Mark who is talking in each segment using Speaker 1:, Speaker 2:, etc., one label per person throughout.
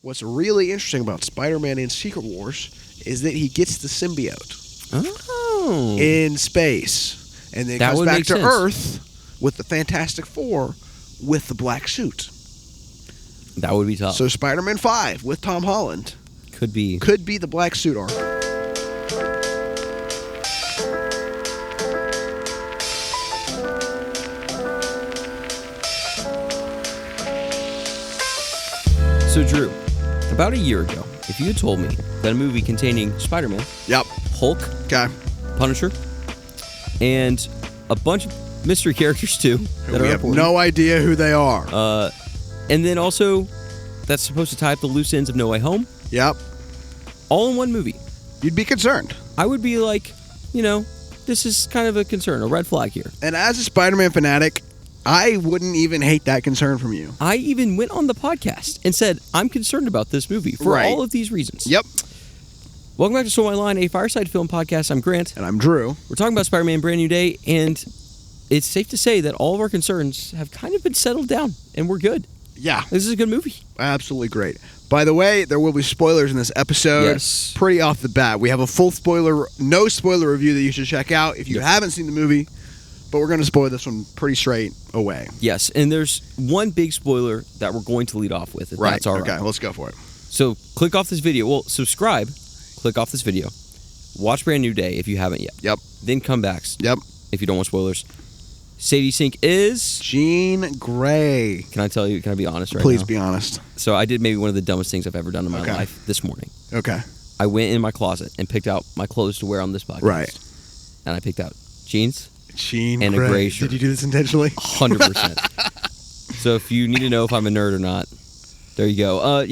Speaker 1: what's really interesting about Spider-Man in Secret Wars is that he gets the symbiote in space. And then comes back to Earth with the Fantastic Four with the black suit.
Speaker 2: That would be tough.
Speaker 1: So Spider-Man 5 with Tom Holland
Speaker 2: could be
Speaker 1: the black suit arc.
Speaker 2: So, Drew, about a year ago, if you had told me that a movie containing Spider-Man, Hulk, Punisher, and a bunch of mystery characters, too, that
Speaker 1: we have no idea who they are.
Speaker 2: And then also, that's supposed to tie up the loose ends of No Way Home.
Speaker 1: Yep.
Speaker 2: All in one movie.
Speaker 1: You'd be concerned.
Speaker 2: I would be like, this is kind of a concern, a red flag here.
Speaker 1: And as a Spider-Man fanatic, I wouldn't even hate that concern from you.
Speaker 2: I even went on the podcast and said, I'm concerned about this movie for all of these reasons.
Speaker 1: Yep.
Speaker 2: Welcome back to Stole My Line, a Fireside film podcast. I'm Grant.
Speaker 1: And I'm Drew.
Speaker 2: We're talking about Spider-Man Brand New Day, and it's safe to say that all of our concerns have kind of been settled down, and we're good.
Speaker 1: Yeah.
Speaker 2: This is a good movie.
Speaker 1: Absolutely great. By the way, there will be spoilers in this episode.
Speaker 2: Yes.
Speaker 1: Pretty off the bat. We have a no spoiler review that you should check out if you haven't seen the movie. But we're going to spoil this one pretty straight away.
Speaker 2: Yes, and there's one big spoiler that we're going to lead off with, if that's all right.
Speaker 1: Okay, let's go for it.
Speaker 2: So, click off this video. Well, subscribe. Click off this video. Watch Brand New Day if you haven't yet.
Speaker 1: Yep.
Speaker 2: Then come back.
Speaker 1: Yep.
Speaker 2: If you don't want spoilers. Sadie Sink is...
Speaker 1: Jean Grey.
Speaker 2: Can I be honest right
Speaker 1: Please
Speaker 2: now?
Speaker 1: be honest.
Speaker 2: So, I did maybe one of the dumbest things I've ever done in my life this morning.
Speaker 1: Okay.
Speaker 2: I went in my closet and picked out my clothes to wear on this podcast.
Speaker 1: Right.
Speaker 2: And I picked out jeans...
Speaker 1: Jean
Speaker 2: and
Speaker 1: Grey.
Speaker 2: A gray shirt.
Speaker 1: Did you do this intentionally?
Speaker 2: 100%. So if you need to know if I'm a nerd or not, there you go.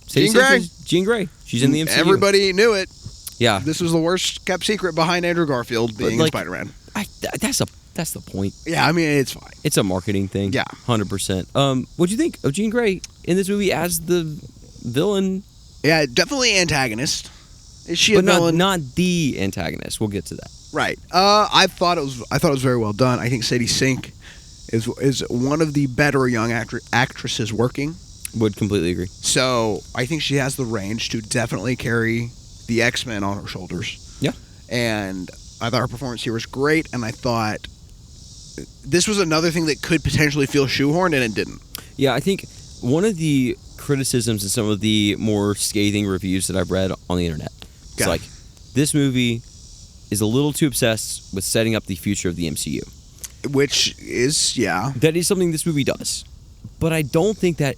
Speaker 1: Jean Grey.
Speaker 2: Jean Grey. She's in the MCU.
Speaker 1: Everybody knew it.
Speaker 2: Yeah.
Speaker 1: This was the worst kept secret behind Andrew Garfield being Spider-Man.
Speaker 2: That's the point.
Speaker 1: Yeah, I mean, it's fine.
Speaker 2: It's a marketing thing.
Speaker 1: Yeah.
Speaker 2: 100%. What'd you think of Jean Grey in this movie as the villain?
Speaker 1: Yeah, definitely antagonist. Is she a villain?
Speaker 2: Not the antagonist. We'll get to that.
Speaker 1: Right. I thought it was very well done. I think Sadie Sink is one of the better young actresses working.
Speaker 2: Would completely agree.
Speaker 1: So I think she has the range to definitely carry the X-Men on her shoulders.
Speaker 2: Yeah.
Speaker 1: And I thought her performance here was great, and I thought this was another thing that could potentially feel shoehorned, and it didn't.
Speaker 2: Yeah, I think one of the criticisms and some of the more scathing reviews that I've read on the internet, it's like, this movie is a little too obsessed with setting up the future of the MCU.
Speaker 1: Which is,
Speaker 2: That is something this movie does. But I don't think that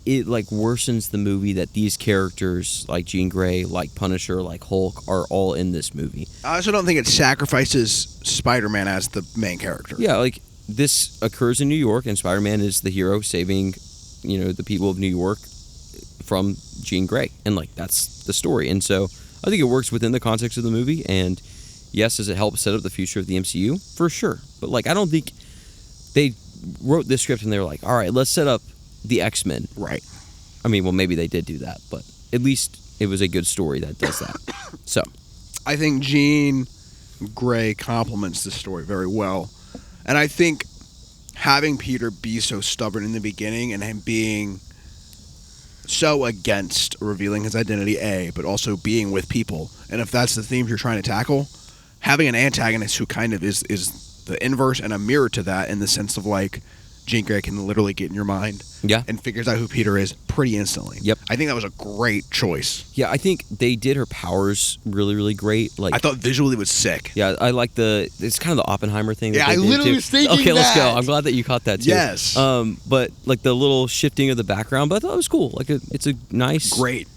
Speaker 2: it, worsens the movie that these characters, like Jean Grey, like Punisher, like Hulk, are all in this movie.
Speaker 1: I also don't think it sacrifices Spider-Man as the main character.
Speaker 2: Yeah, this occurs in New York, and Spider-Man is the hero saving, the people of New York from Jean Grey. And, that's the story. And so I think it works within the context of the movie, and yes, does it help set up the future of the MCU? For sure. But, I don't think they wrote this script and they were like, all right, let's set up the X-Men.
Speaker 1: Right.
Speaker 2: I mean, well, maybe they did do that, but at least it was a good story that does that. So,
Speaker 1: I think Jean Grey complements the story very well. And I think having Peter be so stubborn in the beginning and him being so against revealing his identity, but also being with people, and if that's the themes you're trying to tackle, having an antagonist who kind of is the inverse and a mirror to that, in the sense of Jean Grey can literally get in your mind and figures out who Peter is pretty instantly.
Speaker 2: Yep.
Speaker 1: I think that was a great choice.
Speaker 2: Yeah, I think they did her powers really, really great.
Speaker 1: I thought visually it was sick.
Speaker 2: Yeah, I like it's kind of the Oppenheimer thing.
Speaker 1: Yeah, I literally was thinking
Speaker 2: okay, let's go. I'm glad that you caught that too.
Speaker 1: Yes.
Speaker 2: But the little shifting of the background, but I thought it was cool. It's a nice...
Speaker 1: Great.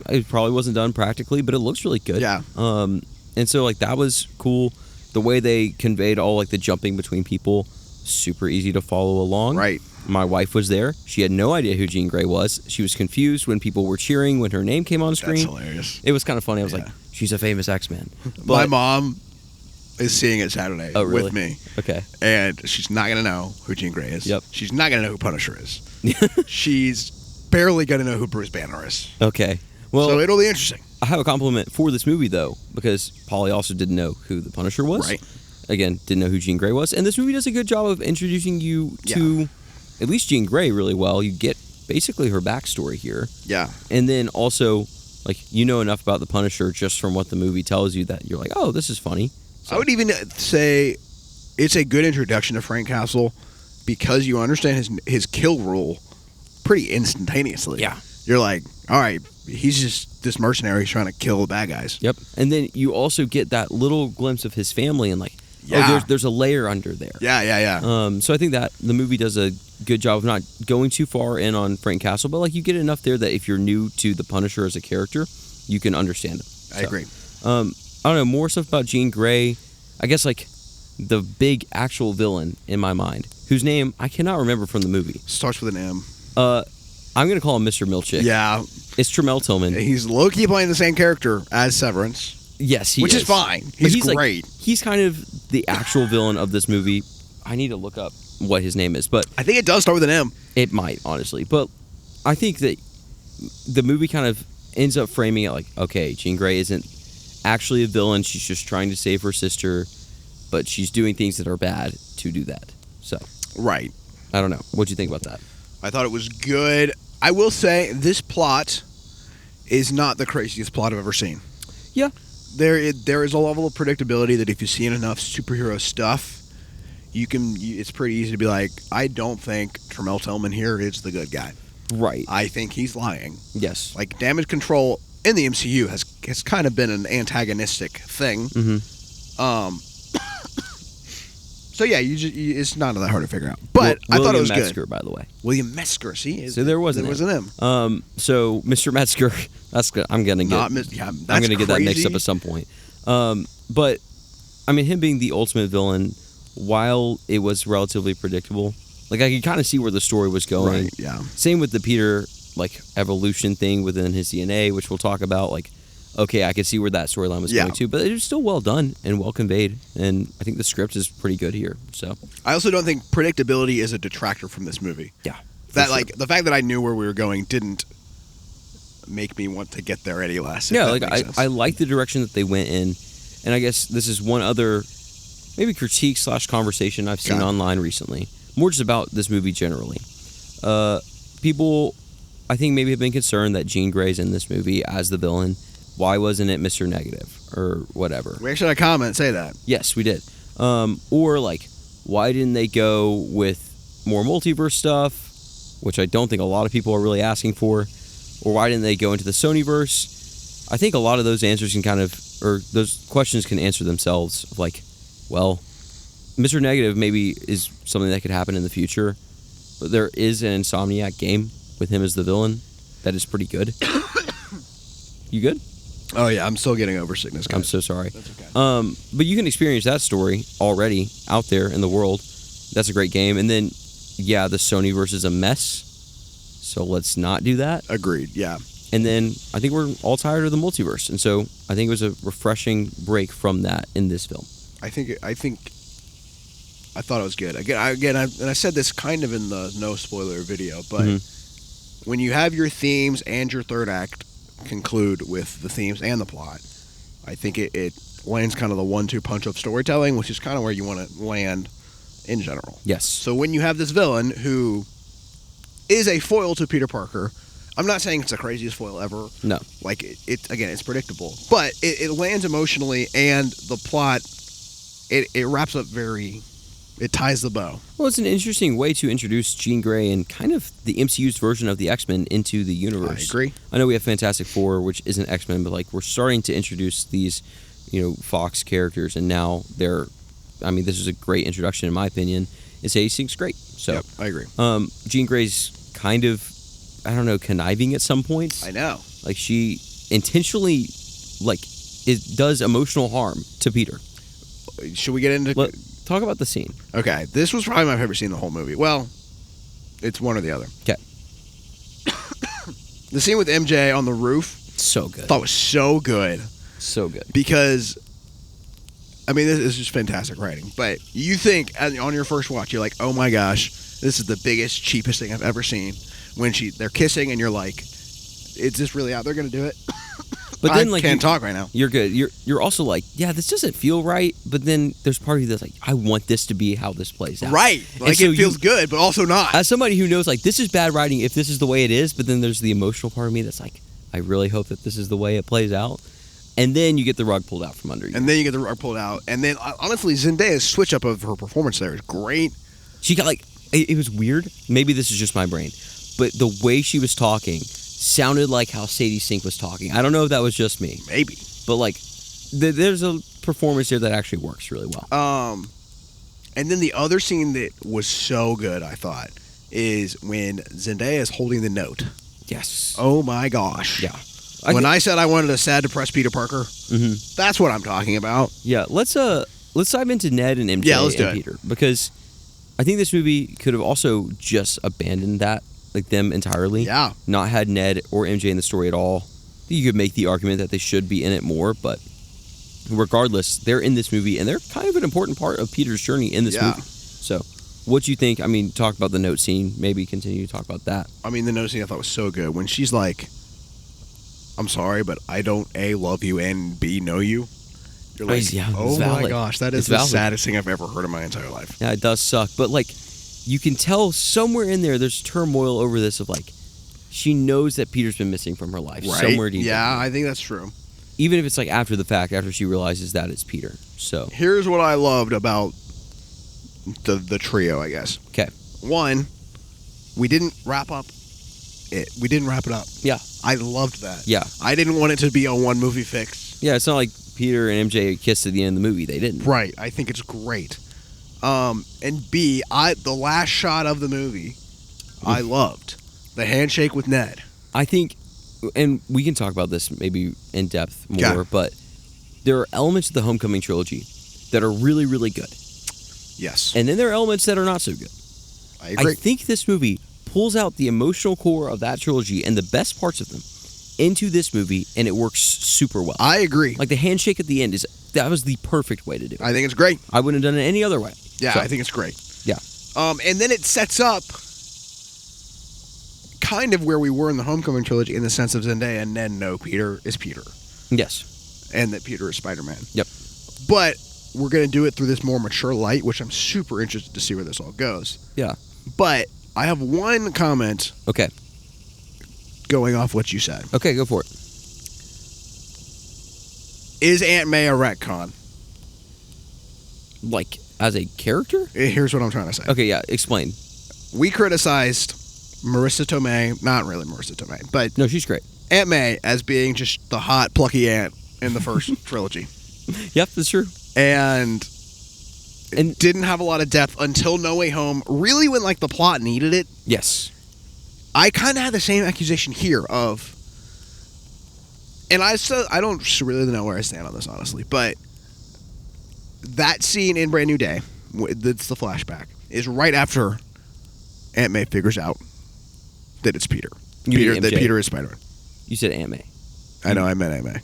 Speaker 2: It probably wasn't done practically, but it looks really good.
Speaker 1: Yeah.
Speaker 2: And so that was cool. The way they conveyed all the jumping between people, super easy to follow along.
Speaker 1: Right.
Speaker 2: My wife was there. She had no idea who Jean Grey was. She was confused when people were cheering when her name came on screen.
Speaker 1: That's hilarious.
Speaker 2: It was kind of funny. I was like, she's a famous X-Man.
Speaker 1: My mom is seeing it Saturday with me.
Speaker 2: Okay.
Speaker 1: And she's not going to know who Jean Grey is.
Speaker 2: Yep.
Speaker 1: She's not going to know who Punisher is. She's barely going to know who Bruce Banner is.
Speaker 2: Okay. Well,
Speaker 1: so it'll be interesting.
Speaker 2: I have a compliment for this movie, though, because Polly also didn't know who the Punisher was.
Speaker 1: Right.
Speaker 2: Again, didn't know who Jean Grey was. And this movie does a good job of introducing you to at least Jean Grey really well. You get basically her backstory here.
Speaker 1: Yeah.
Speaker 2: And then also, like, you know enough about the Punisher just from what the movie tells you that you're like, oh, this is funny. So,
Speaker 1: I would even say it's a good introduction to Frank Castle because you understand his kill rule pretty instantaneously.
Speaker 2: Yeah.
Speaker 1: You're like, all right, he's just this mercenary trying to kill the bad guys.
Speaker 2: Yep. And then you also get that little glimpse of his family and like,
Speaker 1: Yeah.
Speaker 2: there's a layer under there.
Speaker 1: Yeah.
Speaker 2: So I think that the movie does a good job of not going too far in on Frank Castle, but like you get enough there that if you're new to the Punisher as a character, you can understand him.
Speaker 1: I agree.
Speaker 2: I don't know, more stuff about Jean Grey. I guess like the big actual villain in my mind, whose name I cannot remember from the movie.
Speaker 1: Starts with an M.
Speaker 2: I'm going to call him Mr. Milchick.
Speaker 1: Yeah.
Speaker 2: It's Tremel Tillman.
Speaker 1: He's low-key playing the same character as Severance.
Speaker 2: Yes, he
Speaker 1: Which
Speaker 2: is.
Speaker 1: is fine.
Speaker 2: But
Speaker 1: He's great.
Speaker 2: Like, he's kind of the actual villain of this movie. I need to look up what his name is, but
Speaker 1: I think it does start with an M.
Speaker 2: it might, honestly. But I think that the movie kind of ends up framing it like, okay, Jean Grey isn't actually a villain. She's just trying to save her sister, but she's doing things that are bad to do that. So,
Speaker 1: Right.
Speaker 2: I don't know. What'd you think about that?
Speaker 1: I thought it was good. I will say this plot is not the craziest plot I've ever seen.
Speaker 2: Yeah.
Speaker 1: There is a level of predictability that if you've seen enough superhero stuff, it's pretty easy to be like, I don't think Tremel Tillman here is the good guy.
Speaker 2: Right.
Speaker 1: I think he's lying.
Speaker 2: Yes.
Speaker 1: Like, Damage Control in the MCU has kind of been an antagonistic thing.
Speaker 2: Mm-hmm.
Speaker 1: So yeah, it's not that hard to figure out. But I thought it was
Speaker 2: Metzger,
Speaker 1: good.
Speaker 2: by the way.
Speaker 1: William Metzger, see?
Speaker 2: So there was an
Speaker 1: M.
Speaker 2: So Mr. Metzger, that's good. I'm gonna get.
Speaker 1: I'm gonna
Speaker 2: get that mixed up at some point. But I mean, him being the ultimate villain, while it was relatively predictable, like I could kind of see where the story was going.
Speaker 1: Right. Yeah.
Speaker 2: Same with the Peter like evolution thing within his DNA, which we'll talk about. Like, okay, I could see where that storyline was going to, but it was still well done and well conveyed, and I think the script is pretty good here. So
Speaker 1: I also don't think predictability is a detractor from this movie.
Speaker 2: Yeah.
Speaker 1: That like the fact that I knew where we were going didn't make me want to get there any less.
Speaker 2: Yeah, like I like the direction that they went in, and I guess this is one other maybe critique / conversation I've seen online recently. More just about this movie generally. People, I think, maybe have been concerned that Jean Grey's in this movie as the villain. Why wasn't it Mr. Negative or whatever?
Speaker 1: We actually had a comment say that.
Speaker 2: Yes, we did. Or like, why didn't they go with more multiverse stuff, which I don't think a lot of people are really asking for, or why didn't they go into the Sonyverse? I think a lot of those answers can those questions can answer themselves. Like, well, Mr. Negative maybe is something that could happen in the future, but there is an Insomniac game with him as the villain that is pretty good. You good?
Speaker 1: Oh yeah, I'm still getting over sickness, guys.
Speaker 2: I'm so sorry.
Speaker 1: That's okay.
Speaker 2: But you can experience that story already out there in the world. That's a great game. And then, yeah, the Sonyverse is a mess, so let's not do that.
Speaker 1: Agreed. Yeah.
Speaker 2: And then I think we're all tired of the multiverse, and so I think it was a refreshing break from that in this film.
Speaker 1: I thought it was good. I said this kind of in the no spoiler video, but when you have your themes and your third act conclude with the themes and the plot, I think it lands kind of the 1-2 punch of storytelling, which is kind of where you want to land in general.
Speaker 2: Yes.
Speaker 1: So when you have this villain who is a foil to Peter Parker, I'm not saying it's the craziest foil ever.
Speaker 2: No.
Speaker 1: Like, it's predictable. But it lands emotionally, and the plot, it wraps up it ties the bow.
Speaker 2: Well, it's an interesting way to introduce Jean Grey and kind of the MCU's version of the X-Men into the universe.
Speaker 1: I agree.
Speaker 2: I know we have Fantastic Four, which isn't X-Men, but like we're starting to introduce these, Fox characters, and now this is a great introduction in my opinion. And Sadie Sink's great. So
Speaker 1: yep, I agree.
Speaker 2: Jean Grey's kind of, I don't know, conniving at some points.
Speaker 1: I know.
Speaker 2: Like she intentionally, does emotional harm to Peter.
Speaker 1: Should we get into...
Speaker 2: Talk about the scene.
Speaker 1: Okay, this was probably my favorite scene in the whole movie. Well, it's one or the other.
Speaker 2: Okay.
Speaker 1: The scene with MJ on the roof.
Speaker 2: So good.
Speaker 1: I thought was so good.
Speaker 2: So good.
Speaker 1: Because, this is just fantastic writing. But you think, on your first watch, you're like, oh my gosh, this is the biggest, cheapest thing I've ever seen. When they're kissing and you're like, is this really out there going to do it?
Speaker 2: But then,
Speaker 1: I
Speaker 2: like,
Speaker 1: can't talk right now.
Speaker 2: You're good. You're also like, yeah, this doesn't feel right. But then there's part of you that's like, I want this to be how this plays out.
Speaker 1: Right. Like,
Speaker 2: so
Speaker 1: it feels good, but also not.
Speaker 2: As somebody who knows, like, this is bad writing if this is the way it is, but then there's the emotional part of me that's like, I really hope that this is the way it plays out. And then you get the rug pulled out from under you.
Speaker 1: And then you get the rug pulled out. And then, honestly, Zendaya's switch up of her performance there is great.
Speaker 2: She got, like, it was weird. Maybe this is just my brain. But the way she was talking sounded like how Sadie Sink was talking. I don't know if that was just me.
Speaker 1: Maybe.
Speaker 2: But, like, there's a performance there that actually works really well.
Speaker 1: And then the other scene that was so good, I thought, is when Zendaya is holding the note.
Speaker 2: Yes.
Speaker 1: Oh, my gosh.
Speaker 2: Yeah.
Speaker 1: When I said I wanted a sad, depressed Peter Parker, that's what I'm talking about.
Speaker 2: Yeah, let's dive into Ned and MJ and Peter, because I think this movie could have also just abandoned that, like, them entirely.
Speaker 1: Yeah.
Speaker 2: Not had Ned or MJ in the story at all. You could make the argument that they should be in it more, but regardless, they're in this movie, and they're kind of an important part of Peter's journey in this movie. So, what do you think? I mean, talk about the note scene. Maybe continue to talk about that.
Speaker 1: I mean, the note scene I thought was so good. When she's like, I'm sorry, but I don't A, love you, and B, know you. You're like, oh my gosh, that is the saddest thing I've ever heard in my entire life.
Speaker 2: Yeah, it does suck. But, like, you can tell somewhere in there's turmoil over this of, like, she knows that Peter's been missing from her life.
Speaker 1: Right?
Speaker 2: Somewhere deep.
Speaker 1: Yeah, I think that's true.
Speaker 2: Even if it's, like, after the fact, after she realizes that it's Peter. So
Speaker 1: here's what I loved about the trio, I guess.
Speaker 2: Okay.
Speaker 1: One, we didn't wrap up it. We didn't wrap it up.
Speaker 2: Yeah.
Speaker 1: I loved that.
Speaker 2: Yeah.
Speaker 1: I didn't want it to be a one movie fix.
Speaker 2: Yeah, it's not like Peter and MJ kissed at the end of the movie. They didn't.
Speaker 1: Right. I think it's great. And B, the last shot of the movie, I loved. The handshake with Ned.
Speaker 2: I think, and we can talk about this maybe in depth more, but there are elements of the Homecoming trilogy that are really, really good.
Speaker 1: Yes.
Speaker 2: And then there are elements that are not so good.
Speaker 1: I agree.
Speaker 2: I think this movie pulls out the emotional core of that trilogy and the best parts of them into this movie, and it works super well.
Speaker 1: I agree.
Speaker 2: Like, the handshake at the end, that was the perfect way to do it.
Speaker 1: I think it's great.
Speaker 2: I wouldn't have done it any other way.
Speaker 1: Yeah,
Speaker 2: So,
Speaker 1: I think it's great.
Speaker 2: Yeah.
Speaker 1: And then it sets up kind of where we were in the Homecoming trilogy in the sense of Zendaya and Ned know Peter is Peter.
Speaker 2: Yes.
Speaker 1: And that Peter is Spider-Man.
Speaker 2: Yep.
Speaker 1: But we're going to do it through this more mature light, which I'm super interested to see where this all goes.
Speaker 2: Yeah.
Speaker 1: But I have one comment
Speaker 2: Okay.
Speaker 1: going off what you said.
Speaker 2: Okay, go for it.
Speaker 1: Is Aunt May a retcon?
Speaker 2: Like, as a character?
Speaker 1: Here's what I'm trying to say.
Speaker 2: Okay, yeah, explain.
Speaker 1: We criticized Marissa Tomei, not really Marissa Tomei, but
Speaker 2: No, she's great.
Speaker 1: Aunt May as being just the hot, plucky aunt in the first trilogy.
Speaker 2: Yep, that's true.
Speaker 1: And didn't have a lot of depth until No Way Home. Really, when like the plot needed it.
Speaker 2: Yes.
Speaker 1: I kind of had the same accusation here of, and I don't really know where I stand on this honestly, but that scene in Brand New Day, that's the flashback, is right after Aunt May figures out that it's Peter. That Peter is Spider-Man.
Speaker 2: You said Aunt May.
Speaker 1: I know, I meant Aunt May.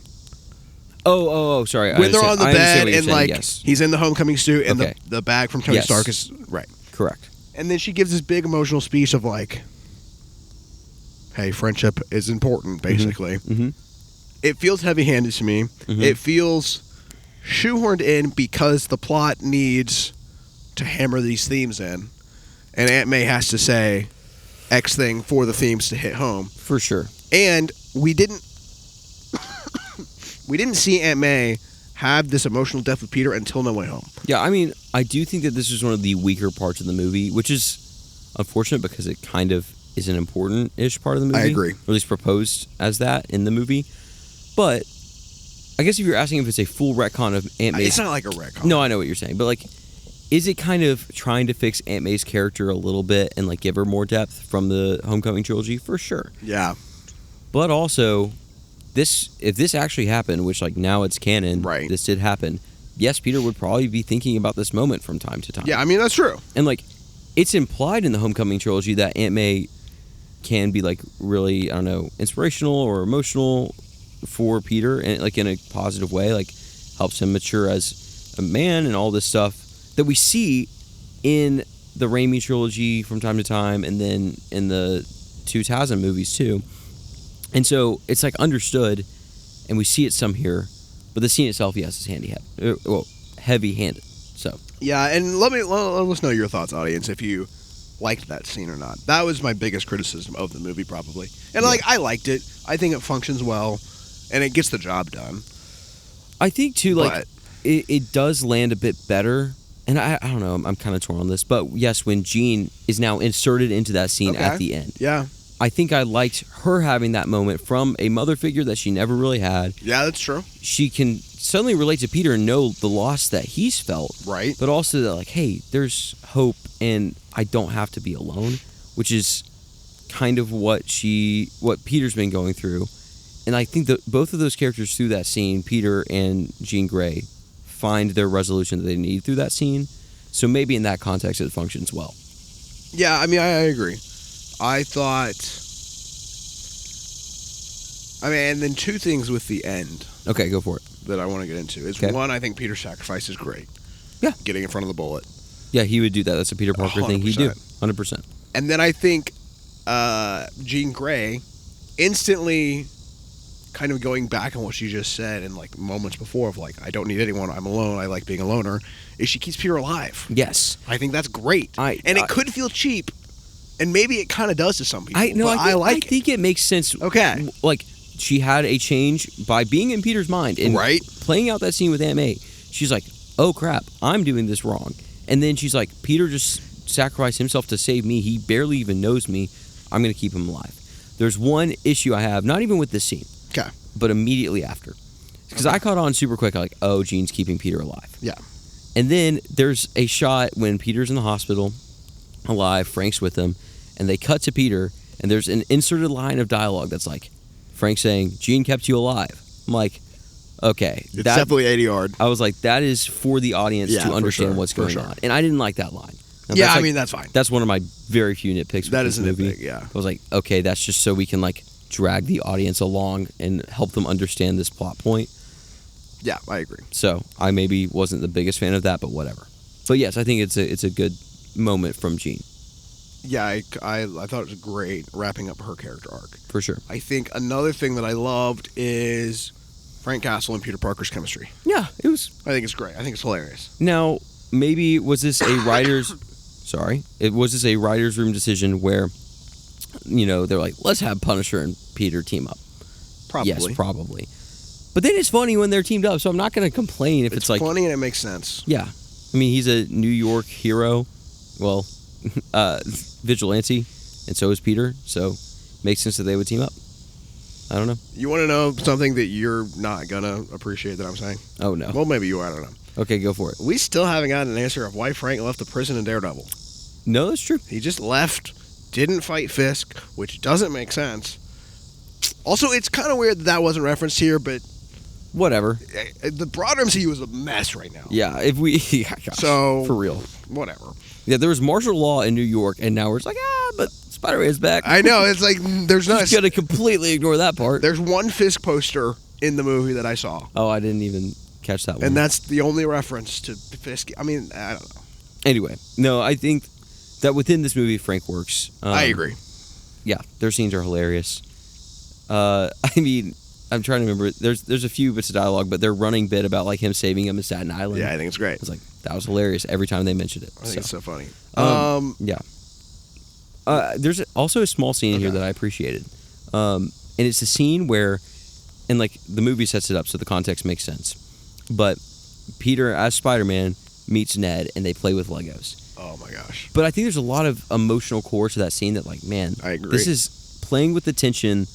Speaker 2: Oh, sorry.
Speaker 1: When they're on the bed and like
Speaker 2: yes.
Speaker 1: he's in the Homecoming suit and the bag from Tony Stark is right.
Speaker 2: Correct.
Speaker 1: And then she gives this big emotional speech of like, hey, friendship is important, basically.
Speaker 2: Mm-hmm.
Speaker 1: It feels heavy-handed to me.
Speaker 2: Mm-hmm.
Speaker 1: It feels shoehorned in because the plot needs to hammer these themes in. And Aunt May has to say X thing for the themes to hit home.
Speaker 2: For sure.
Speaker 1: And we didn't see Aunt May have this emotional depth with Peter until No Way Home.
Speaker 2: Yeah, I mean, I do think that this is one of the weaker parts of the movie, which is unfortunate because it kind of is an important-ish part of the movie.
Speaker 1: I agree.
Speaker 2: Or at least proposed as that in the movie. But I guess if you're asking if it's a full retcon of Aunt May...
Speaker 1: It's not like a retcon.
Speaker 2: No, I know what you're saying. But, like, is it kind of trying to fix Aunt May's character a little bit and, like, give her more depth from the Homecoming trilogy? For sure.
Speaker 1: Yeah.
Speaker 2: But also, if this actually happened, which, like, now it's canon,
Speaker 1: right.
Speaker 2: This did happen, yes, Peter would probably be thinking about this moment from time to time.
Speaker 1: Yeah, I mean, that's true.
Speaker 2: And, like, it's implied in the Homecoming trilogy that Aunt May can be, like, really, I don't know, inspirational or emotional for Peter, and, like, in a positive way, like, helps him mature as a man and all this stuff that we see in the Raimi trilogy from time to time, and then in the 2000 movies, too. And so it's, like, understood and we see it some here, but the scene itself, yes, is heavy-handed. So
Speaker 1: Yeah, and let us know your thoughts, audience, if you liked that scene or not. That was my biggest criticism of the movie, probably. And I liked it. I think it functions well, and it gets the job done.
Speaker 2: I think too,
Speaker 1: But-
Speaker 2: it does land a bit better. And I don't know, I'm kind of torn on this, but yes, when Jean is now inserted into that scene at the end,
Speaker 1: Yeah.
Speaker 2: I think I liked her having that moment from a mother figure that she never really had.
Speaker 1: Yeah, that's true.
Speaker 2: She can suddenly relate to Peter and know the loss that he's felt,
Speaker 1: Right.
Speaker 2: but also that, like, hey, there's hope and I don't have to be alone, which is kind of what Peter's been going through. And I think that both of those characters through that scene, Peter and Jean Grey, find their resolution that they need through that scene. So maybe in that context it functions well.
Speaker 1: Yeah, I mean, I agree. I thought... I mean, and then two things with the end
Speaker 2: Okay, go for it.
Speaker 1: that I want to get into is,
Speaker 2: Okay.
Speaker 1: one, I think Peter's sacrifice is great.
Speaker 2: Yeah.
Speaker 1: Getting in front of the bullet.
Speaker 2: Yeah, he would do that. That's a Peter Parker thing he'd do.
Speaker 1: 100%.
Speaker 2: 100%.
Speaker 1: And then I think Jean Grey instantly kind of going back on what she just said in like moments before of like, I don't need anyone, I'm alone, I like being a loner, is she keeps Peter alive.
Speaker 2: Yes.
Speaker 1: I think that's great.
Speaker 2: And
Speaker 1: it could feel cheap, and maybe it kind of does to some people.
Speaker 2: I think it makes sense.
Speaker 1: Okay.
Speaker 2: Like, she had a change by being in Peter's mind and
Speaker 1: Right.
Speaker 2: playing out that scene with Aunt May. She's like, oh crap, I'm doing this wrong. And then she's like, Peter just sacrificed himself to save me. He barely even knows me. I'm going to keep him alive. There's one issue I have, not even with this scene,
Speaker 1: Okay.
Speaker 2: but immediately after. Because I caught on super quick, like, oh, Jean's keeping Peter alive.
Speaker 1: Yeah.
Speaker 2: And then there's a shot when Peter's in the hospital, alive, Frank's with him, and they cut to Peter, and there's an inserted line of dialogue that's like, Frank saying, Jean kept you alive. I'm like, okay.
Speaker 1: It's definitely 80 yard.
Speaker 2: I was like, that is for the audience
Speaker 1: Yeah,
Speaker 2: to
Speaker 1: for
Speaker 2: understand
Speaker 1: sure,
Speaker 2: what's
Speaker 1: for
Speaker 2: going
Speaker 1: sure.
Speaker 2: on. And I didn't like that line. Now,
Speaker 1: Yeah,
Speaker 2: that's
Speaker 1: I
Speaker 2: like-
Speaker 1: mean, that's fine.
Speaker 2: That's one of my very few nitpicks with
Speaker 1: That
Speaker 2: this
Speaker 1: is a
Speaker 2: movie.
Speaker 1: nitpick, yeah.
Speaker 2: I was like, okay, that's just so we can like drag the audience along and help them understand this plot point.
Speaker 1: Yeah, I agree.
Speaker 2: So I maybe wasn't the biggest fan of that, but whatever. But yes, I think it's a good moment from Jean,
Speaker 1: Yeah, I thought it was great wrapping up her character arc.
Speaker 2: for sure.
Speaker 1: I think another thing that I loved is Frank Castle and Peter Parker's chemistry.
Speaker 2: Yeah, it was.
Speaker 1: I think it's great. I think it's hilarious.
Speaker 2: Now, maybe was this a writer's... was this a writer's room decision where, you know, they're like, let's have Punisher and Peter team up?
Speaker 1: Probably.
Speaker 2: Yes, probably. But then it's funny when they're teamed up, so I'm not going to complain if it's like...
Speaker 1: funny and it makes sense.
Speaker 2: Yeah. I mean, he's a New York hero. Well, vigilante, and so is Peter, so makes sense that they would team up. I don't know.
Speaker 1: You want to know something that you're not going to appreciate that I'm saying?
Speaker 2: Oh, no.
Speaker 1: Well, maybe you are. I don't know.
Speaker 2: Okay, go for it.
Speaker 1: We still haven't gotten an answer of why Frank left the prison in Daredevil.
Speaker 2: No, that's true.
Speaker 1: He just left, didn't fight Fisk, which doesn't make sense. Also, it's kind of weird that wasn't referenced here, but
Speaker 2: Whatever.
Speaker 1: the broader MCU is a mess right now.
Speaker 2: Yeah, if we... Yeah, gosh,
Speaker 1: So-
Speaker 2: for real.
Speaker 1: Whatever.
Speaker 2: Yeah, there was martial law in New York, and now we're just like, but Spider-Man's back.
Speaker 1: I know. It's like there's not.
Speaker 2: Just gotta completely ignore that part.
Speaker 1: There's one Fisk poster in the movie that I saw,
Speaker 2: Oh, I didn't even catch that one.
Speaker 1: and that's the only reference to Fisk. I mean, I don't know.
Speaker 2: Anyway, no, I think that within this movie, Frank works.
Speaker 1: I agree.
Speaker 2: Yeah, their scenes are hilarious. I mean, I'm trying to remember. There's a few bits of dialogue, but their running bit about like him saving him in Staten Island.
Speaker 1: Yeah, I think it's great.
Speaker 2: It's like that was hilarious every time they mentioned it.
Speaker 1: I think it's so funny.
Speaker 2: Yeah. There's also a small scene in here
Speaker 1: Okay.
Speaker 2: that I appreciated, and it's a scene where, and like the movie sets it up so the context makes sense, but Peter as Spider-Man meets Ned and they play with Legos.
Speaker 1: Oh my gosh.
Speaker 2: But I think there's a lot of emotional core to that scene that, like, man,
Speaker 1: I agree.
Speaker 2: this is playing with the tension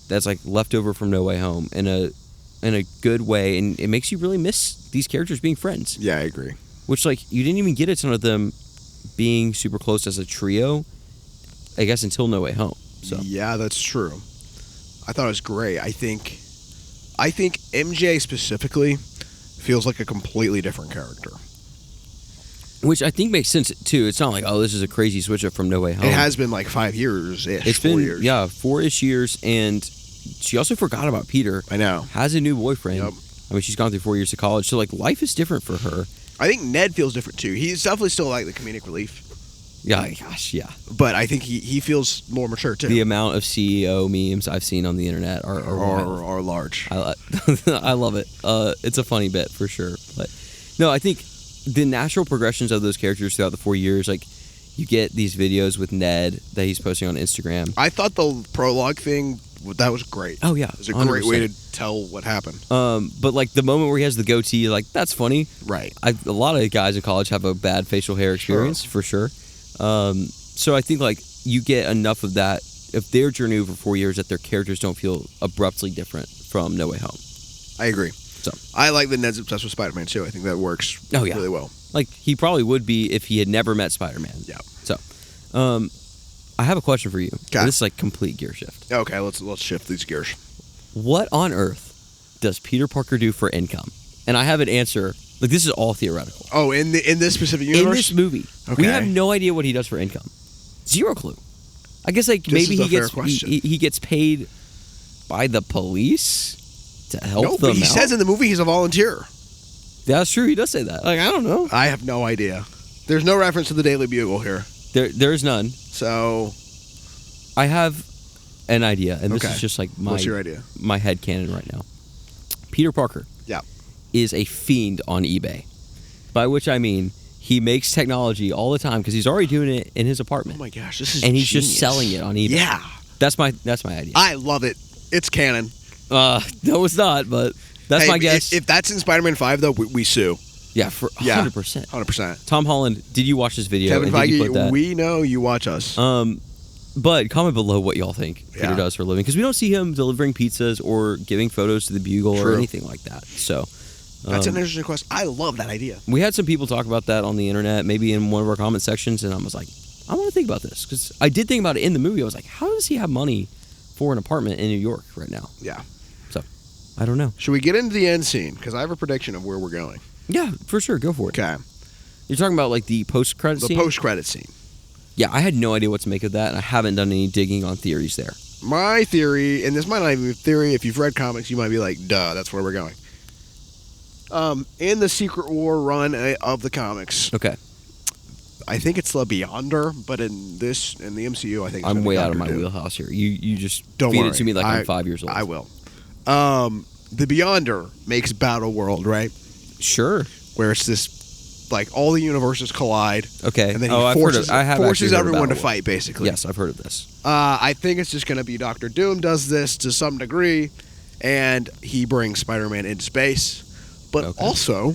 Speaker 2: that's like left over from No Way Home in a good way, and it makes you really miss these characters being friends.
Speaker 1: Yeah, I agree.
Speaker 2: Which, like, you didn't even get a ton of them being super close as a trio, I guess, until No Way Home. So
Speaker 1: Yeah, that's true. I thought it was great. I think MJ specifically feels like a completely different character.
Speaker 2: which I think makes sense too. It's not like, oh, this is a crazy switch up from No Way Home.
Speaker 1: It has been like 5 years ish.
Speaker 2: It's
Speaker 1: 4
Speaker 2: been
Speaker 1: years.
Speaker 2: 4-ish years, and she also forgot about Peter.
Speaker 1: I know.
Speaker 2: Has a new boyfriend.
Speaker 1: Yep.
Speaker 2: I mean, she's gone through 4 years of college, so like life is different for her.
Speaker 1: I think Ned feels different too. He's definitely still like the comedic relief,
Speaker 2: Yeah, gosh, yeah.
Speaker 1: but I think he feels more mature too.
Speaker 2: The amount of CEO memes I've seen on the internet are wild.
Speaker 1: or large.
Speaker 2: I love it. It's a funny bit for sure. But no, I think the natural progressions of those characters throughout the 4 years, like you get these videos with Ned that he's posting on Instagram.
Speaker 1: I thought the prologue thing, that was great.
Speaker 2: Oh yeah,
Speaker 1: It was a great way to tell what happened.
Speaker 2: But like the moment where he has the goatee, like that's funny.
Speaker 1: Right.
Speaker 2: A lot of guys in college have a bad facial hair experience for sure. So I think like you get enough of that of their journey over 4 years that their characters don't feel abruptly different from No Way Home.
Speaker 1: I agree.
Speaker 2: So
Speaker 1: I like that Ned's obsessed with Spider-Man too. I think that works really well.
Speaker 2: Like he probably would be if he had never met Spider-Man.
Speaker 1: Yeah.
Speaker 2: So, I have a question for you.
Speaker 1: Okay.
Speaker 2: This is like complete gear shift.
Speaker 1: Okay, let's shift these gears.
Speaker 2: What on earth does Peter Parker do for income? And I have an answer. Like this is all theoretical.
Speaker 1: Oh, in this specific universe?
Speaker 2: In this movie, we have no idea what he does for income. Zero clue. I guess like maybe he gets paid by the police to help them
Speaker 1: but he says in the movie he's a volunteer.
Speaker 2: That's true. He does say that. Like I don't know.
Speaker 1: I have no idea. There's no reference to the Daily Bugle here.
Speaker 2: There's none.
Speaker 1: So
Speaker 2: I have an idea, and this is just like
Speaker 1: what's your idea?
Speaker 2: My headcanon right now. Peter Parker is a fiend on eBay, by which I mean he makes technology all the time because he's already doing it in his apartment.
Speaker 1: Oh my gosh, this is
Speaker 2: and he's
Speaker 1: genius.
Speaker 2: just selling it on eBay.
Speaker 1: Yeah,
Speaker 2: that's my idea.
Speaker 1: I love it. It's canon.
Speaker 2: No, it's not, but that's my guess.
Speaker 1: If that's in Spider-Man 5, though, we sue.
Speaker 2: Yeah, for 100%.
Speaker 1: 100%.
Speaker 2: Tom Holland, did you watch this video?
Speaker 1: Kevin Feige, we know you watch us.
Speaker 2: But comment below what y'all think Peter does for a living, because we don't see him delivering pizzas or giving photos to the Bugle or anything like that. So
Speaker 1: that's an interesting question. I love that idea.
Speaker 2: We had some people talk about that on the internet, maybe in one of our comment sections, and I was like, I want to think about this, because I did think about it in the movie. I was like, how does he have money for an apartment in New York right now?
Speaker 1: Yeah.
Speaker 2: So I don't know.
Speaker 1: Should we get into the end scene? Because I have a prediction of where we're going.
Speaker 2: Yeah, for sure. Go for it.
Speaker 1: Okay.
Speaker 2: You're talking about like the post-credit scene?
Speaker 1: The post-credit scene.
Speaker 2: Yeah, I had no idea what to make of that, and I haven't done any digging on theories there.
Speaker 1: My theory, and this might not even be a theory, if you've read comics, you might be like, duh, that's where we're going. In the Secret War run of the comics,
Speaker 2: okay,
Speaker 1: I think it's the Beyonder, but in the MCU, I think
Speaker 2: I'm way out of my wheelhouse here. You just
Speaker 1: don't
Speaker 2: feed
Speaker 1: worry.
Speaker 2: it to me like I'm 5 years old.
Speaker 1: I will. The Beyonder makes Battle World, right?
Speaker 2: Sure.
Speaker 1: Where it's this, like, all the universes collide.
Speaker 2: Okay.
Speaker 1: And then he forces everyone to
Speaker 2: World.
Speaker 1: Fight, basically.
Speaker 2: Yes, I've heard of this.
Speaker 1: I think it's just going to be Doctor Doom does this to some degree, and he brings Spider-Man into space. But also,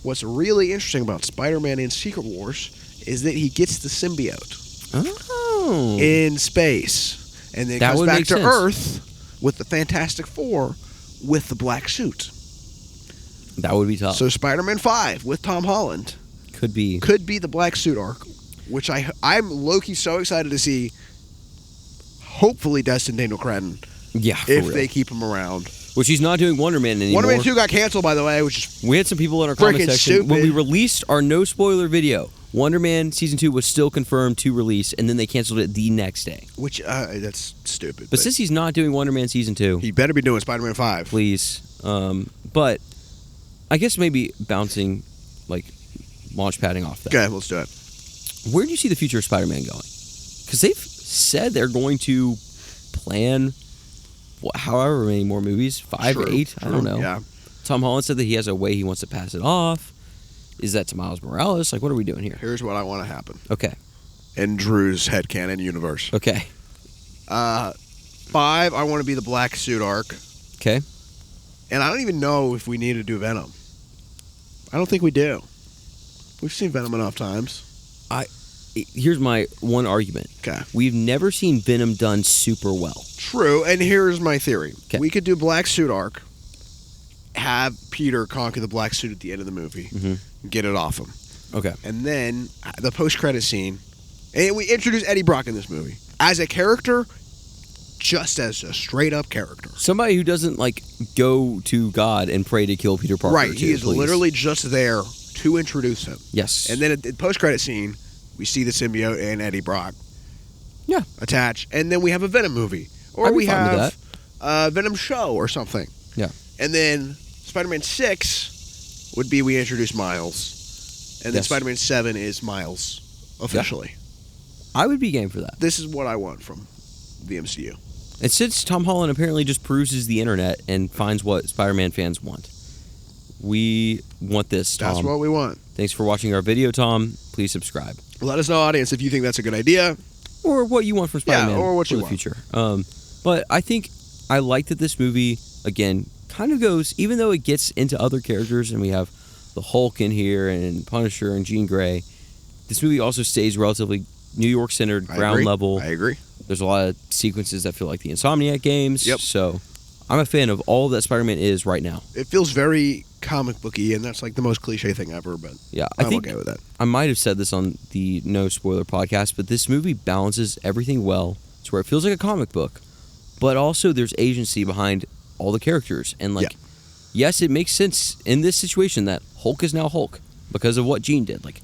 Speaker 1: what's really interesting about Spider-Man in Secret Wars is that he gets the symbiote in space. And then comes back to Earth with the Fantastic Four with the black suit.
Speaker 2: That would be tough.
Speaker 1: So Spider-Man 5 with Tom Holland
Speaker 2: could be
Speaker 1: the black suit arc, which I'm low-key so excited to see. Hopefully Destin Daniel Cretton.
Speaker 2: Yeah,
Speaker 1: if they keep him around.
Speaker 2: Which he's not doing Wonder Man anymore.
Speaker 1: Wonder Man 2 got canceled, by the way, which is
Speaker 2: we had some people in our comment section
Speaker 1: stupid.
Speaker 2: when we released our no spoiler video. Wonder Man Season 2 was still confirmed to release, and then they canceled it the next day.
Speaker 1: Which, that's stupid.
Speaker 2: But since he's not doing Wonder Man Season 2...
Speaker 1: he better be doing Spider-Man 5.
Speaker 2: Please. But I guess maybe bouncing, like, launch padding off that.
Speaker 1: Okay, let's do it.
Speaker 2: Where do you see the future of Spider-Man going? Because they've said they're going to plan however many more movies, 5 or 8, I don't know.
Speaker 1: Yeah.
Speaker 2: Tom Holland said that he has a way he wants to pass it off. Is that to Miles Morales? Like, what are we doing here?
Speaker 1: Here's what I want to happen.
Speaker 2: Okay.
Speaker 1: In Drew's headcanon universe.
Speaker 2: Okay.
Speaker 1: 5, I want to be the black suit arc.
Speaker 2: Okay.
Speaker 1: And I don't even know if we need to do Venom. I don't think we do. We've seen Venom enough times.
Speaker 2: Here's my one argument.
Speaker 1: Okay.
Speaker 2: We've never seen Venom done super well.
Speaker 1: True, and here's my theory.
Speaker 2: Okay.
Speaker 1: We could do black suit arc, have Peter conquer the black suit at the end of the movie, get it off him.
Speaker 2: Okay.
Speaker 1: And then the post-credit scene, and we introduce Eddie Brock in this movie as a character, just as a straight-up character.
Speaker 2: Somebody who doesn't, like, go to God and pray to kill Peter Parker.
Speaker 1: Right, he is literally just there to introduce him.
Speaker 2: Yes.
Speaker 1: And then at the post-credit scene, we see the symbiote and Eddie Brock attach, and then we have a Venom movie. Or we have a Venom show or something.
Speaker 2: Yeah.
Speaker 1: And then Spider-Man 6 would be we introduce Miles. And then Spider-Man 7 is Miles, officially.
Speaker 2: Yeah. I would be game for that.
Speaker 1: This is what I want from the MCU.
Speaker 2: And since Tom Holland apparently just peruses the internet and finds what Spider-Man fans want, we want this, Tom.
Speaker 1: That's what we want.
Speaker 2: Thanks for watching our video, Tom. Please subscribe.
Speaker 1: Let us know, audience, if you think that's a good idea.
Speaker 2: Or what you want from Spider-Man
Speaker 1: or what
Speaker 2: for
Speaker 1: you
Speaker 2: the
Speaker 1: want.
Speaker 2: future. But I think I like that this movie, again, kind of goes, even though it gets into other characters, and we have the Hulk in here, and Punisher, and Jean Grey, this movie also stays relatively New York-centered, ground level.
Speaker 1: I agree.
Speaker 2: There's a lot of sequences that feel like the Insomniac games.
Speaker 1: Yep.
Speaker 2: So I'm a fan of all that Spider-Man is right now.
Speaker 1: It feels very comic booky, and that's like the most cliche thing ever, but
Speaker 2: Yeah,
Speaker 1: I'm okay with that.
Speaker 2: I might have said this on the No Spoiler podcast, but this movie balances everything well to where it feels like a comic book, but also there's agency behind all the characters. And like, yes, it makes sense in this situation that Hulk is now Hulk because of what Jean did. Like,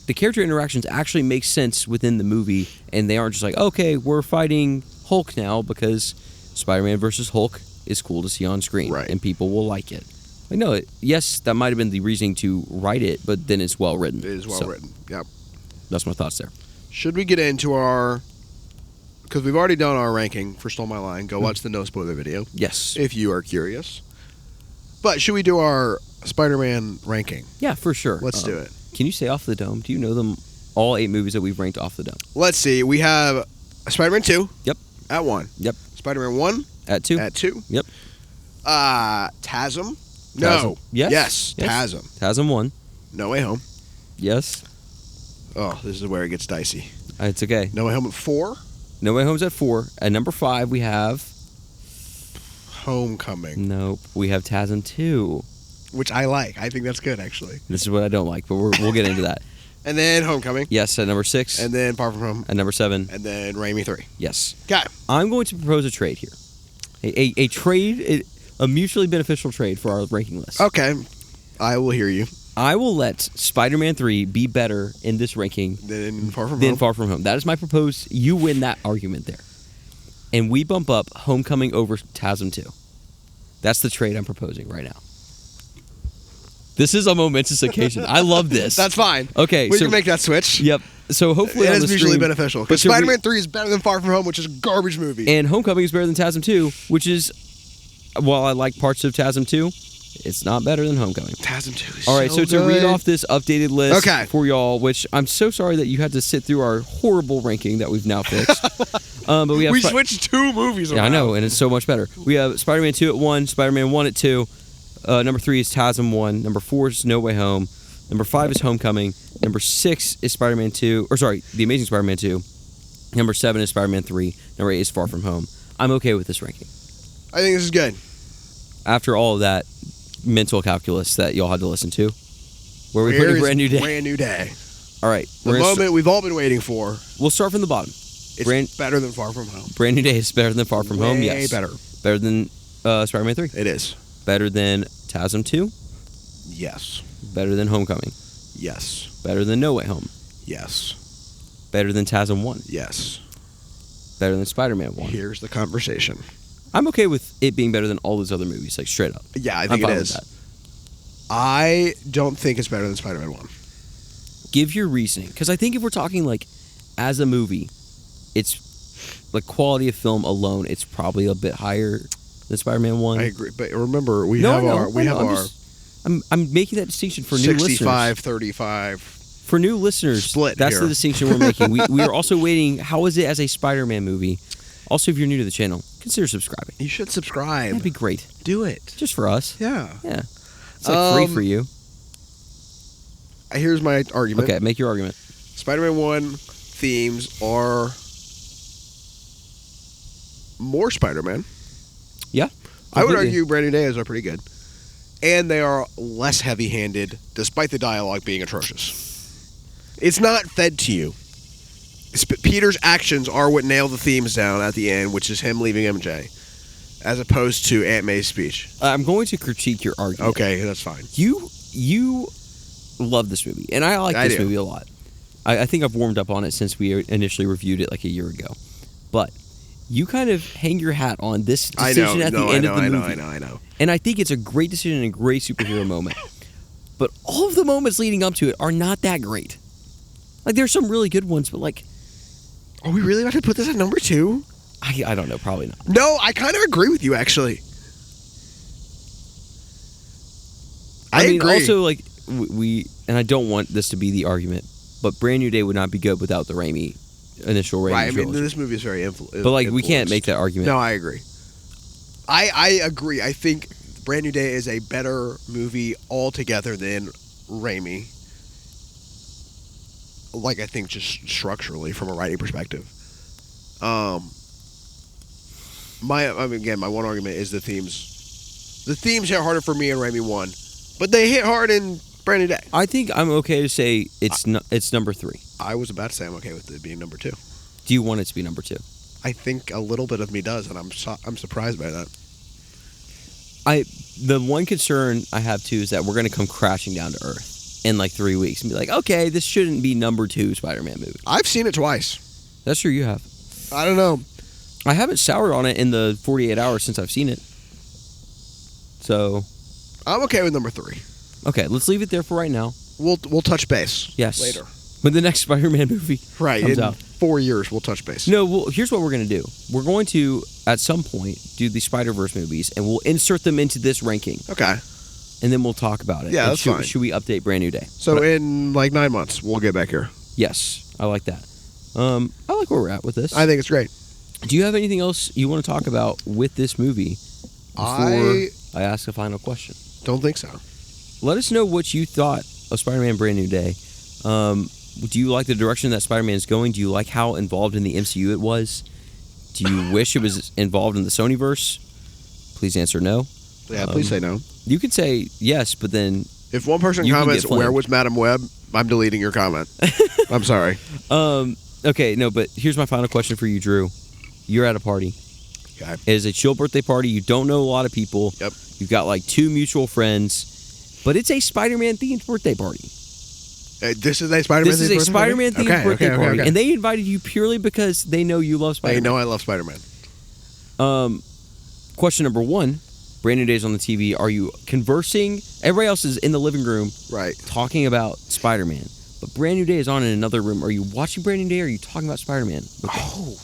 Speaker 2: the character interactions actually make sense within the movie, and they aren't just like, okay, we're fighting Hulk now because Spider-Man versus Hulk is cool to see on screen,
Speaker 1: Right.
Speaker 2: and people will like it. Like, no, yes, that might have been the reasoning to write it, but then it's well written.
Speaker 1: It is well written. Yep.
Speaker 2: That's my thoughts there.
Speaker 1: Should we get into our... Because we've already done our ranking for Stole My Line. Go watch the No Spoiler video
Speaker 2: Yes.
Speaker 1: if you are curious. But should we do our Spider-Man ranking?
Speaker 2: Yeah, for sure.
Speaker 1: Let's do it.
Speaker 2: Can you say off the dome? Do you know them, all 8 movies that we've ranked off the dome?
Speaker 1: Let's see. We have Spider-Man 2.
Speaker 2: Yep.
Speaker 1: At 1.
Speaker 2: Yep.
Speaker 1: Spider-Man 1.
Speaker 2: At 2?
Speaker 1: At 2.
Speaker 2: Yep.
Speaker 1: TASM. No.
Speaker 2: TASM.
Speaker 1: Yes.
Speaker 2: Yes.
Speaker 1: TASM.
Speaker 2: TASM 1.
Speaker 1: No Way Home.
Speaker 2: Yes.
Speaker 1: Oh, this is where it gets dicey.
Speaker 2: It's okay.
Speaker 1: No Way Home at 4.
Speaker 2: No Way Home's at 4. At number 5, we have...
Speaker 1: Homecoming.
Speaker 2: Nope. We have TASM 2.
Speaker 1: Which I like. I think that's good, actually.
Speaker 2: This is what I don't like, but we'll get into that.
Speaker 1: And then Homecoming.
Speaker 2: Yes, at number 6.
Speaker 1: And then Far From Home.
Speaker 2: At number 7.
Speaker 1: And then Raimi 3.
Speaker 2: Yes.
Speaker 1: Got it.
Speaker 2: I'm going to propose a trade here. A trade, a mutually beneficial trade for our ranking list.
Speaker 1: Okay. I will hear you.
Speaker 2: I will let Spider-Man 3 be better in this ranking
Speaker 1: Then Far From
Speaker 2: than
Speaker 1: Home.
Speaker 2: Far From Home. That is my proposed. You win that argument there. And we bump up Homecoming over TASM 2. That's the trade I'm proposing right now. This is a momentous occasion. I love this.
Speaker 1: That's fine.
Speaker 2: Okay,
Speaker 1: We
Speaker 2: so
Speaker 1: can make that switch.
Speaker 2: Yep. So hopefully
Speaker 1: It
Speaker 2: on
Speaker 1: is
Speaker 2: the
Speaker 1: mutually
Speaker 2: stream-
Speaker 1: beneficial.
Speaker 2: but
Speaker 1: Because
Speaker 2: should we-
Speaker 1: Spider-Man 3 is better than Far From Home, which is a garbage movie.
Speaker 2: And Homecoming is better than TASM 2, which is, while I like parts of TASM 2, it's not better than Homecoming.
Speaker 1: TASM 2 is
Speaker 2: All right, so to read
Speaker 1: good.
Speaker 2: off this updated list
Speaker 1: Okay.
Speaker 2: for y'all, which I'm so sorry that you had to sit through our horrible ranking that we've now fixed. But we have
Speaker 1: We switched 2 movies
Speaker 2: Yeah, I
Speaker 1: around.
Speaker 2: know, and it's so much better. We have Spider-Man 2 at 1, Spider-Man 1 at 2. Number 3 is TASM 1. Number 4 is No Way Home. Number 5 is Homecoming. Number 6 is Spider-Man 2. Or sorry, The Amazing Spider-Man 2. Number 7 is Spider-Man 3. Number 8 is Far From Home. I'm okay with this ranking.
Speaker 1: I think this is good.
Speaker 2: After all of that mental calculus that y'all had to listen to, where we put a
Speaker 1: Here's
Speaker 2: brand new day.
Speaker 1: Brand new day.
Speaker 2: All right,
Speaker 1: The moment we've all been waiting for.
Speaker 2: we'll start from the bottom.
Speaker 1: It's better than Far From Home.
Speaker 2: Brand New Day is better than Far From Home.
Speaker 1: Way
Speaker 2: Yes,
Speaker 1: better.
Speaker 2: Better than Spider-Man 3.
Speaker 1: It is.
Speaker 2: Better than TASM 2.
Speaker 1: Yes.
Speaker 2: Better than Homecoming.
Speaker 1: Yes.
Speaker 2: Better than No Way Home.
Speaker 1: Yes.
Speaker 2: Better than TASM 1.
Speaker 1: Yes.
Speaker 2: Better than Spider-Man 1.
Speaker 1: Here's the conversation.
Speaker 2: I'm okay with it being better than all those other movies, like straight up.
Speaker 1: Yeah, I
Speaker 2: I'm
Speaker 1: think it
Speaker 2: fine
Speaker 1: is.
Speaker 2: with that.
Speaker 1: I don't think it's better than Spider-Man 1.
Speaker 2: Give your reasoning, because I think if we're talking like as a movie, it's like quality of film alone, it's probably a bit higher than Spider-Man 1.
Speaker 1: I agree, but remember we
Speaker 2: No,
Speaker 1: have
Speaker 2: I know,
Speaker 1: our
Speaker 2: I know,
Speaker 1: our
Speaker 2: I'm making that distinction for new listeners.
Speaker 1: 65 35.
Speaker 2: For new listeners,
Speaker 1: Split
Speaker 2: that's
Speaker 1: here.
Speaker 2: the distinction we're making. We are also waiting. How is it as a Spider-Man movie? Also, if you're new to the channel, consider subscribing.
Speaker 1: You should subscribe.
Speaker 2: That'd be great,
Speaker 1: Do it.
Speaker 2: just for us.
Speaker 1: Yeah.
Speaker 2: Yeah, it's like free for you.
Speaker 1: Here's my argument.
Speaker 2: Okay, make your argument.
Speaker 1: Spider-Man 1 themes are more Spider-Man.
Speaker 2: Yeah,
Speaker 1: I would
Speaker 2: completely.
Speaker 1: argue Brand New Day is are pretty good. And they are less heavy-handed, despite the dialogue being atrocious. It's not fed to you. Peter's actions are what nail the themes down at the end, which is him leaving MJ, as opposed to Aunt May's speech.
Speaker 2: I'm going to critique your argument.
Speaker 1: Okay, that's fine.
Speaker 2: You love this movie, and I like this movie a lot. I think I've warmed up on it since we initially reviewed it like a year ago. But you kind of hang your hat on this decision at the end of the movie.
Speaker 1: I know.
Speaker 2: And I think it's a great decision and a great superhero moment. But all of the moments leading up to it are not that great. Like, there's some really good ones, but like...
Speaker 1: Are we really about to put this at number 2?
Speaker 2: I don't know, probably not.
Speaker 1: No, I kind of agree with you, actually. I
Speaker 2: mean,
Speaker 1: agree.
Speaker 2: also, like, we, and I don't want this to be the argument, but Brand New Day would not be good without the initial Raimi
Speaker 1: right, I mean,
Speaker 2: trilogy.
Speaker 1: this movie is very
Speaker 2: But, like, we can't make that argument.
Speaker 1: No, I agree. I agree. I think Brand New Day is a better movie altogether than Raimi. Like, I think just structurally from a writing perspective. My one argument is the themes. The themes hit harder for me in Raimi 1, but they hit hard in Brand New Day.
Speaker 2: I think I'm okay to say it's number 3.
Speaker 1: I was about to say I'm okay with it being number 2.
Speaker 2: Do you want it to be number 2?
Speaker 1: I think a little bit of me does, and I'm surprised by that.
Speaker 2: The one concern I have too is that we're going to come crashing down to earth in like 3 weeks and be like, okay, this shouldn't be number 2 Spider-Man movie.
Speaker 1: I've seen it twice.
Speaker 2: That's true, you have.
Speaker 1: I don't know.
Speaker 2: I haven't soured on it in the 48 hours since I've seen it. So
Speaker 1: I'm okay with number 3.
Speaker 2: Okay, let's leave it there for right now.
Speaker 1: We'll touch base.
Speaker 2: Yes.
Speaker 1: Later.
Speaker 2: When the next Spider-Man movie comes out.
Speaker 1: 4 years, we'll touch base.
Speaker 2: No, well, here's what we're going to do. We're going to, at some point, do the Spider-Verse movies, and we'll insert them into this ranking.
Speaker 1: Okay.
Speaker 2: And then we'll talk about it.
Speaker 1: Yeah,
Speaker 2: and
Speaker 1: that's fine.
Speaker 2: Should we update Brand New Day?
Speaker 1: So in like 9 months, we'll get back here.
Speaker 2: Yes, I like that. I like where we're at with this.
Speaker 1: I think it's great.
Speaker 2: Do you have anything else you want to talk about with this movie before I ask a final question?
Speaker 1: Don't think so.
Speaker 2: Let us know what you thought of Spider-Man Brand New Day. Do you like the direction that Spider-Man is going? Do you like how involved in the MCU it was? Do you wish it was involved in the Sonyverse? Please answer no.
Speaker 1: Yeah, please say no.
Speaker 2: You could say yes, but then...
Speaker 1: If one person
Speaker 2: You can
Speaker 1: comments,
Speaker 2: get flamed.
Speaker 1: where was Madam Web? I'm deleting your comment. I'm sorry.
Speaker 2: Okay, no, but here's my final question for you, Drew. You're at a party.
Speaker 1: Okay.
Speaker 2: It is a chill birthday party. You don't know a lot of people.
Speaker 1: Yep.
Speaker 2: You've got like 2 mutual friends, but it's a Spider-Man themed birthday party.
Speaker 1: This is a Spider-Man
Speaker 2: This is a Spider-Man themed birthday party, and they invited you purely because they know you love
Speaker 1: They
Speaker 2: Spider-Man.
Speaker 1: know I love Spider-Man.
Speaker 2: Question number 1: Brand New Day's on the TV. Are you conversing? Everybody else is in the living room,
Speaker 1: Right.
Speaker 2: talking about Spider-Man, but Brand New Day is on in another room. Are you watching Brand New Day? Or are you talking about Spider-Man?
Speaker 1: Oh,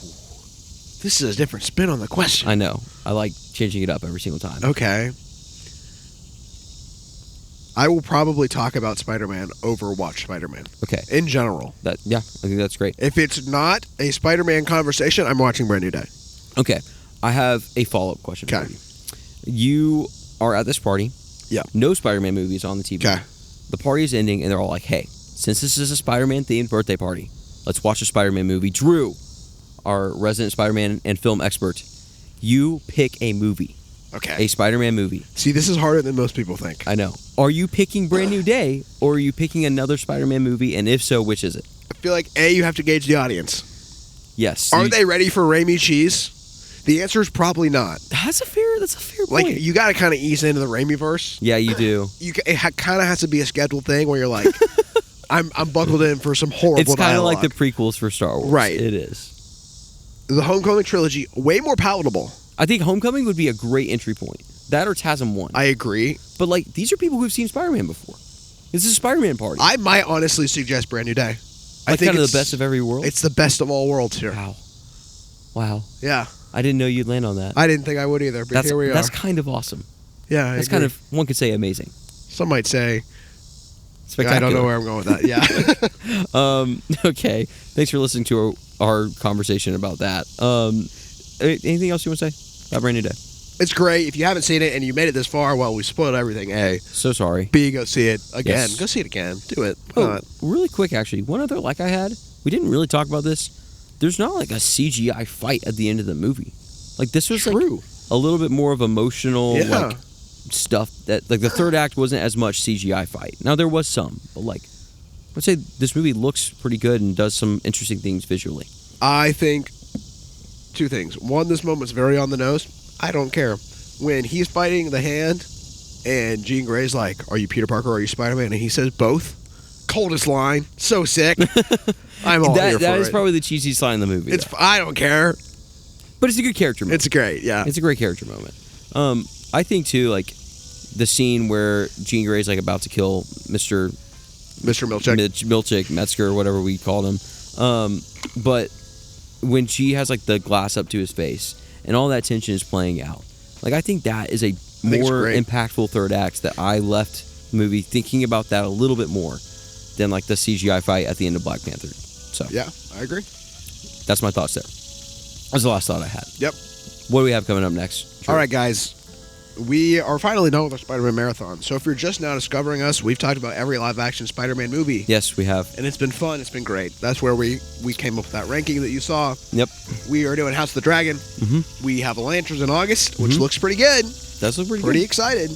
Speaker 1: this is a different spin on the question.
Speaker 2: I know. I like changing it up every single time.
Speaker 1: Okay. I will probably talk about Spider-Man over watch Spider-Man.
Speaker 2: Okay.
Speaker 1: In general.
Speaker 2: I think that's great.
Speaker 1: If it's not a Spider-Man conversation, I'm watching Brand New Day.
Speaker 2: Okay. I have a follow-up question for you. You are at this party.
Speaker 1: Yeah.
Speaker 2: No Spider-Man movies on the TV.
Speaker 1: Okay.
Speaker 2: The party is ending, and they're all like, hey, since this is a Spider-Man themed birthday party, let's watch a Spider-Man movie. Drew, our resident Spider-Man and film expert, you pick a movie.
Speaker 1: Okay.
Speaker 2: A Spider-Man movie.
Speaker 1: See, this is harder than most people think.
Speaker 2: I know. Are you picking Brand New Day, or are you picking another Spider-Man movie, and if so, which is it?
Speaker 1: I feel like, A, you have to gauge the audience.
Speaker 2: Yes.
Speaker 1: Are they ready for Raimi cheese? The answer is probably not.
Speaker 2: That's a fair point.
Speaker 1: Like, you got to kind of ease into the Raimi-verse.
Speaker 2: Yeah, you do.
Speaker 1: It kind of has to be a scheduled thing where you're like, I'm buckled in for some horrible
Speaker 2: It's kind of
Speaker 1: dialogue.
Speaker 2: like the prequels for Star Wars.
Speaker 1: Right.
Speaker 2: It is.
Speaker 1: The Homecoming trilogy, way more palatable.
Speaker 2: I think Homecoming would be a great entry point. That or TASM 1.
Speaker 1: I agree.
Speaker 2: But, like, these are people who've seen Spider-Man before. This is a Spider-Man party.
Speaker 1: I might honestly suggest Brand New Day. I
Speaker 2: like
Speaker 1: think
Speaker 2: kind of
Speaker 1: it's
Speaker 2: the best of every world?
Speaker 1: It's the best of all worlds here.
Speaker 2: Wow.
Speaker 1: Yeah.
Speaker 2: I didn't know you'd land on that.
Speaker 1: I didn't think I would either, but here we are.
Speaker 2: That's kind of awesome.
Speaker 1: Yeah,
Speaker 2: That's kind of, one could say, amazing.
Speaker 1: Some might say
Speaker 2: Spectacular.
Speaker 1: I don't know where I'm going with that. Yeah.
Speaker 2: Okay. Thanks for listening to our conversation about that. Anything else you want to say about Brand New Day?
Speaker 1: It's great. If you haven't seen it and you made it this far, well, we spoiled everything, A.
Speaker 2: So sorry.
Speaker 1: B, go see it again.
Speaker 2: Yes.
Speaker 1: Go see it again. Do it. Why not?
Speaker 2: Really quick, actually. One other like I had. We didn't really talk about this. There's not like a CGI fight at the end of the movie. Like this was
Speaker 1: True.
Speaker 2: like a little bit more of emotional like stuff that like the third act wasn't as much CGI fight. Now there was some, but like I'd say this movie looks pretty good and does some interesting things visually.
Speaker 1: I think 2 things. One, this moment's very on the nose. I don't care. When he's fighting the Hand and Jean Grey's like, are you Peter Parker or are you Spider-Man? And he says both. Coldest line. So sick. I'm all here for it.
Speaker 2: That is probably the cheesiest line in the movie.
Speaker 1: I don't care.
Speaker 2: But it's a good character moment.
Speaker 1: It's great, yeah.
Speaker 2: It's a great character moment. I think, too, like, the scene where Jean Grey's, like, about to kill Mr.
Speaker 1: Milchick.
Speaker 2: Metzger, whatever we called him. But when she has like the glass up to his face and all that tension is playing out. Like, I think that is a more impactful third act that I left the movie thinking about that a little bit more than like the CGI fight at the end of Black Panther. So
Speaker 1: Yeah, I agree.
Speaker 2: that's my thoughts there. That's the last thought I had.
Speaker 1: Yep.
Speaker 2: What do we have coming up next?
Speaker 1: All right, guys. We are finally done with our Spider-Man marathon. So if you're just now discovering us, we've talked about every live-action Spider-Man movie.
Speaker 2: Yes, we have.
Speaker 1: And it's been fun. It's been great. That's where we came up with that ranking that you saw.
Speaker 2: Yep.
Speaker 1: We are doing House of the Dragon.
Speaker 2: Mm-hmm.
Speaker 1: We have Lanterns in August, which looks pretty good.
Speaker 2: Does look pretty
Speaker 1: Pretty
Speaker 2: good.
Speaker 1: excited.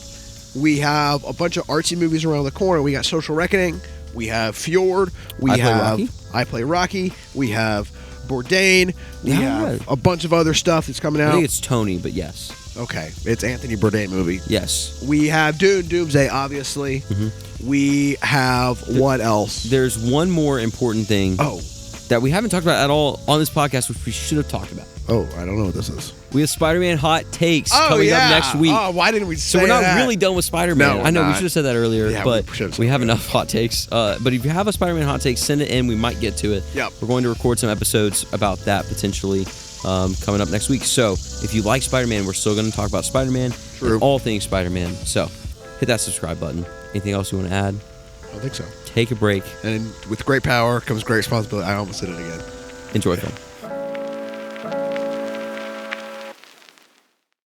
Speaker 1: We have a bunch of artsy movies around the corner. We got Social Reckoning. We have Fjord. I Play Rocky. We have Bourdain. We have a bunch of other stuff that's coming out.
Speaker 2: I think it's Tony, but yes.
Speaker 1: Okay, it's Anthony Bourdain movie.
Speaker 2: Yes.
Speaker 1: We have Dune, Doomsday, obviously.
Speaker 2: Mm-hmm.
Speaker 1: We have what else?
Speaker 2: There's one more important thing that we haven't talked about at all on this podcast, which we should have talked about.
Speaker 1: Oh, I don't know what this is.
Speaker 2: We have Spider-Man hot takes coming up next week.
Speaker 1: Oh, why didn't we say
Speaker 2: So we're not
Speaker 1: that?
Speaker 2: really done with Spider-Man.
Speaker 1: No,
Speaker 2: I know
Speaker 1: we're
Speaker 2: we
Speaker 1: not.
Speaker 2: should have said that earlier,
Speaker 1: Yeah,
Speaker 2: but
Speaker 1: we should've said
Speaker 2: we have
Speaker 1: that.
Speaker 2: enough hot takes. But if you have a Spider-Man hot take, send it in. We might get to it.
Speaker 1: Yep.
Speaker 2: We're going to record some episodes about that potentially coming up next week. So if you like Spider-Man, we're still going to talk about Spider-Man.
Speaker 1: True.
Speaker 2: And all things Spider-Man. So hit that subscribe button. Anything else you want to add?
Speaker 1: I don't think so.
Speaker 2: Take a break.
Speaker 1: And with great power comes great responsibility. I almost did it again.
Speaker 2: Enjoy film.